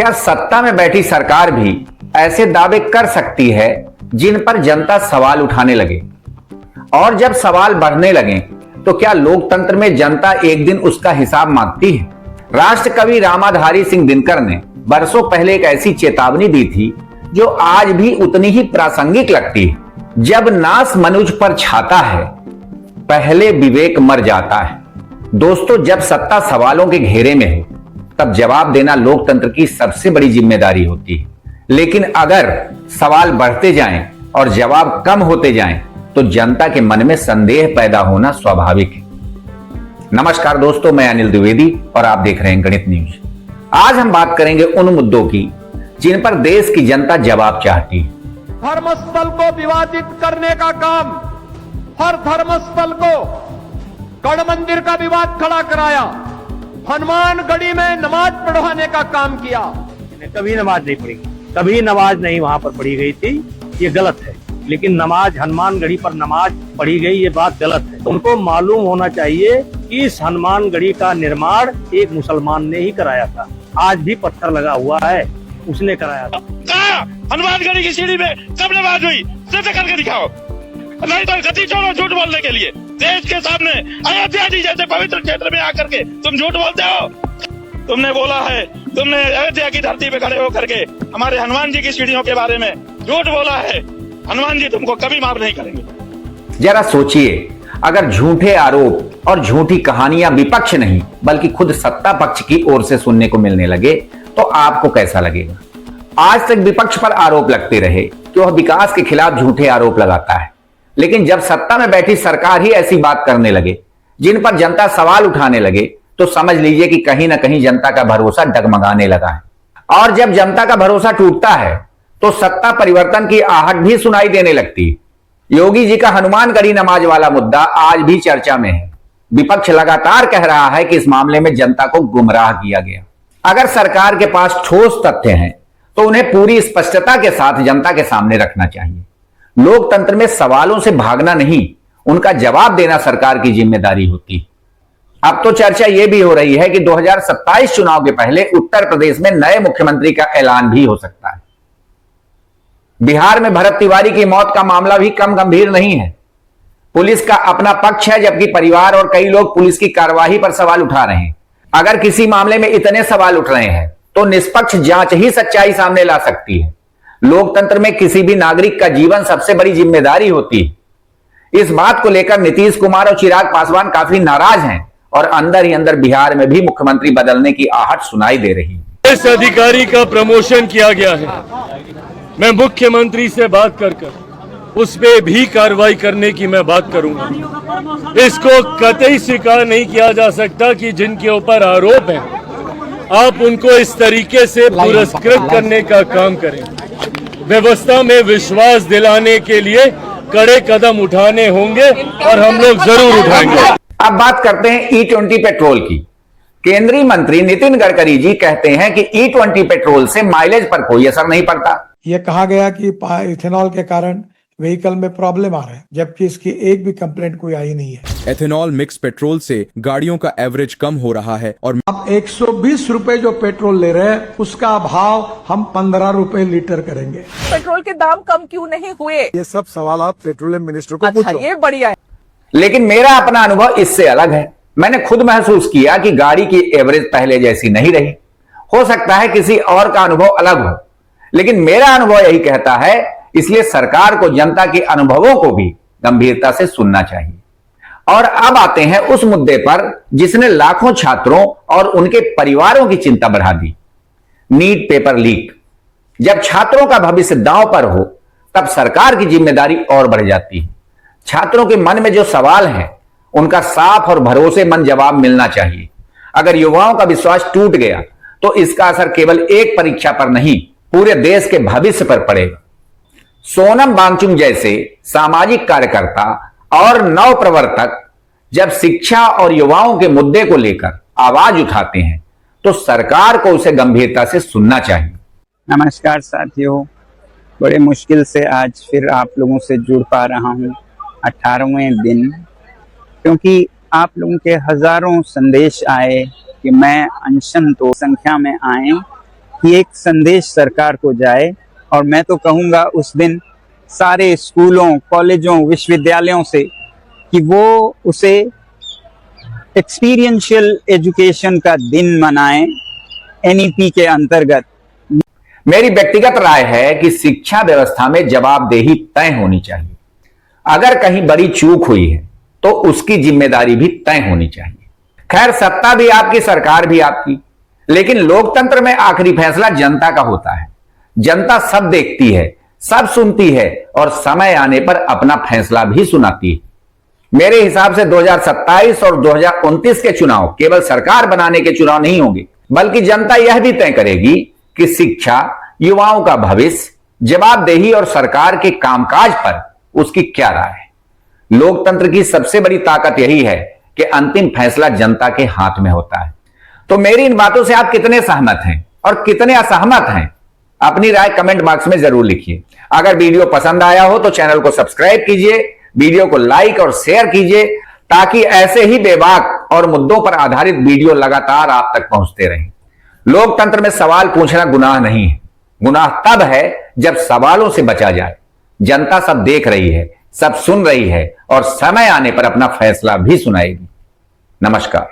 क्या सत्ता में बैठी सरकार भी ऐसे दावे कर सकती है जिन पर जनता सवाल उठाने लगे? और जब सवाल बढ़ने लगे तो क्या लोकतंत्र में जनता एक दिन उसका हिसाब मांगती है? राष्ट्र कवि रामाधारी सिंह दिनकर ने बरसों पहले एक ऐसी चेतावनी दी थी जो आज भी उतनी ही प्रासंगिक लगती है। जब नाश मनुज पर छाता है, पहले विवेक मर जाता है। दोस्तों, जब सत्ता सवालों के घेरे में हो तब जवाब देना लोकतंत्र की सबसे बड़ी जिम्मेदारी होती है। लेकिन अगर सवाल बढ़ते जाएं और जवाब कम होते जाएं तो जनता के मन में संदेह पैदा होना स्वाभाविक है। नमस्कार दोस्तों, मैं अनिल द्विवेदी और आप देख रहे हैं गणित न्यूज। आज हम बात करेंगे उन मुद्दों की जिन पर देश की जनता जवाब चाहती है। धर्मस्थल को विवादित करने का काम, हर धर्मस्थल को गढ़ मंदिर का विवाद खड़ा कराया, हनुमानगढ़ी में नमाज पढ़वाने का काम किया। कभी नमाज नहीं पढ़ी, कभी नमाज नहीं वहां पर पढ़ी गई थी, ये गलत है। लेकिन नमाज हनुमानगढ़ी पर नमाज पढ़ी गई, ये बात गलत है। उनको मालूम होना चाहिए कि इस हनुमानगढ़ी का निर्माण एक मुसलमान ने ही कराया था। आज भी पत्थर लगा हुआ है, उसने कराया था। हनुमानगढ़ी की सीढ़ी में कब नमाज हुई? सिद्ध करके दिखाओ, नहीं तो गति छोड़ो झूठ बोलने के लिए। देश के सामने अयोध्या जी जैसे पवित्र क्षेत्र में आकर के तुम झूठ बोलते हो। तुमने बोला है, तुमने अयोध्या की धरती पे खड़े होकर के हमारे हनुमान जी की सीढ़ियों के बारे में झूठ बोला है। हनुमान जी तुमको कभी माफ नहीं करेंगे। जरा सोचिए, अगर झूठे आरोप और झूठी कहानियां विपक्ष नहीं बल्कि खुद सत्ता पक्ष की ओर से सुनने को मिलने लगे तो आपको कैसा लगेगा? आज तक विपक्ष पर आरोप लगते रहे कि वह विकास के खिलाफ झूठे आरोप लगाता है, लेकिन जब सत्ता में बैठी सरकार ही ऐसी बात करने लगे जिन पर जनता सवाल उठाने लगे तो समझ लीजिए कि कहीं ना कहीं जनता का भरोसा डगमगाने लगा है। और जब जनता का भरोसा टूटता है तो सत्ता परिवर्तन की आहट भी सुनाई देने लगती है। योगी जी का हनुमानगढ़ी नमाज वाला मुद्दा आज भी चर्चा में है। विपक्ष लगातार कह रहा है कि इस मामले में जनता को गुमराह किया गया। अगर सरकार के पास ठोस तथ्य हैं तो उन्हें पूरी स्पष्टता के साथ जनता के सामने रखना चाहिए। लोकतंत्र में सवालों से भागना नहीं, उनका जवाब देना सरकार की जिम्मेदारी होती है। अब तो चर्चा यह भी हो रही है कि 2027 चुनाव के पहले उत्तर प्रदेश में नए मुख्यमंत्री का ऐलान भी हो सकता है। बिहार में भरत तिवारी की मौत का मामला भी कम गंभीर नहीं है। पुलिस का अपना पक्ष है, जबकि परिवार और कई लोग पुलिस की कार्रवाई पर सवाल उठा रहे हैं। अगर किसी मामले में इतने सवाल उठ रहे हैं तो निष्पक्ष जांच ही सच्चाई सामने ला सकती है। लोकतंत्र में किसी भी नागरिक का जीवन सबसे बड़ी जिम्मेदारी होती है। इस बात को लेकर नीतीश कुमार और चिराग पासवान काफी नाराज हैं और अंदर ही अंदर बिहार में भी मुख्यमंत्री बदलने की आहट सुनाई दे रही है। इस अधिकारी का प्रमोशन किया गया है। मैं मुख्यमंत्री से बात कर उस पे भी कार्रवाई करने की मैं बात करूंगा। इसको कतई स्वीकार नहीं किया जा सकता कि जिनके ऊपर आरोप है आप उनको इस तरीके से पुरस्कृत करने का काम करें। व्यवस्था में विश्वास दिलाने के लिए कड़े कदम उठाने होंगे और हम लोग जरूर उठाएंगे। अब बात करते हैं E20 पेट्रोल की। केंद्रीय मंत्री नितिन गडकरी जी कहते हैं कि E20 पेट्रोल से माइलेज पर कोई असर नहीं पड़ता। यह कहा गया कि इथेनॉल के कारण व्हीकल में प्रॉब्लम आ रहा है, जबकि इसकी एक भी कंप्लेंट कोई आई नहीं है। एथेनॉल मिक्स पेट्रोल से गाड़ियों का एवरेज कम हो रहा है और अब 120 रुपए जो पेट्रोल ले रहे हैं उसका भाव हम 15 रुपए लीटर करेंगे। पेट्रोल के दाम कम क्यों नहीं हुए? ये सब सवाल आप पेट्रोलियम मिनिस्टर को पूछो। ये बढ़िया है। लेकिन मेरा अपना अनुभव इससे अलग है। मैंने खुद महसूस किया कि गाड़ी की एवरेज पहले जैसी नहीं रही। हो सकता है किसी और का अनुभव अलग हो, लेकिन मेरा अनुभव यही कहता है। इसलिए सरकार को जनता के अनुभवों को भी गंभीरता से सुनना चाहिए। और अब आते हैं उस मुद्दे पर जिसने लाखों छात्रों और उनके परिवारों की चिंता बढ़ा दी, नीट पेपर लीक। जब छात्रों का भविष्य दांव पर हो तब सरकार की जिम्मेदारी और बढ़ जाती है। छात्रों के मन में जो सवाल है उनका साफ और भरोसेमंद जवाब मिलना चाहिए। अगर युवाओं का विश्वास टूट गया तो इसका असर केवल एक परीक्षा पर नहीं, पूरे देश के भविष्य पर पड़ेगा। सोनम वांगचुक जैसे सामाजिक कार्यकर्ता और नव प्रवर्तक जब शिक्षा और युवाओं के मुद्दे को लेकर आवाज उठाते हैं तो सरकार को उसे गंभीरता से सुनना चाहिए। नमस्कार साथियों, बड़े मुश्किल से आज फिर आप लोगों से जुड़ पा रहा हूं 18वें दिन, क्योंकि आप लोगों के हजारों संदेश आए कि मैं अनशन तो संख्या में आए कि एक संदेश सरकार को जाए, और मैं तो कहूँगा उस दिन सारे स्कूलों, कॉलेजों, विश्वविद्यालयों से कि वो उसे एक्सपीरियंशियल एजुकेशन का दिन मनाएं एनईपी के अंतर्गत। मेरी व्यक्तिगत राय है कि शिक्षा व्यवस्था में जवाबदेही तय होनी चाहिए। अगर कहीं बड़ी चूक हुई है तो उसकी जिम्मेदारी भी तय होनी चाहिए। खैर, सत्ता भी आपकी, सरकार भी आपकी, लेकिन लोकतंत्र में आखिरी फैसला जनता का होता है। जनता सब देखती है, सब सुनती है और समय आने पर अपना फैसला भी सुनाती है। मेरे हिसाब से 2027 और 2029 के चुनाव केवल सरकार बनाने के चुनाव नहीं होंगे, बल्कि जनता यह भी तय करेगी कि शिक्षा, युवाओं का भविष्य, जवाबदेही और सरकार के कामकाज पर उसकी क्या राय है। लोकतंत्र की सबसे बड़ी ताकत यही है कि अंतिम फैसला जनता के हाथ में होता है। तो मेरी इन बातों से आप कितने सहमत हैं और कितने असहमत हैं, अपनी राय कमेंट बॉक्स में जरूर लिखिए। अगर वीडियो पसंद आया हो तो चैनल को सब्सक्राइब कीजिए, वीडियो को लाइक और शेयर कीजिए, ताकि ऐसे ही बेबाक और मुद्दों पर आधारित वीडियो लगातार आप तक पहुंचते रहें। लोकतंत्र में सवाल पूछना गुनाह नहीं है। गुनाह तब है जब सवालों से बचा जाए। जनता सब देख रही है, सब सुन रही है और समय आने पर अपना फैसला भी सुनाएगी। नमस्कार।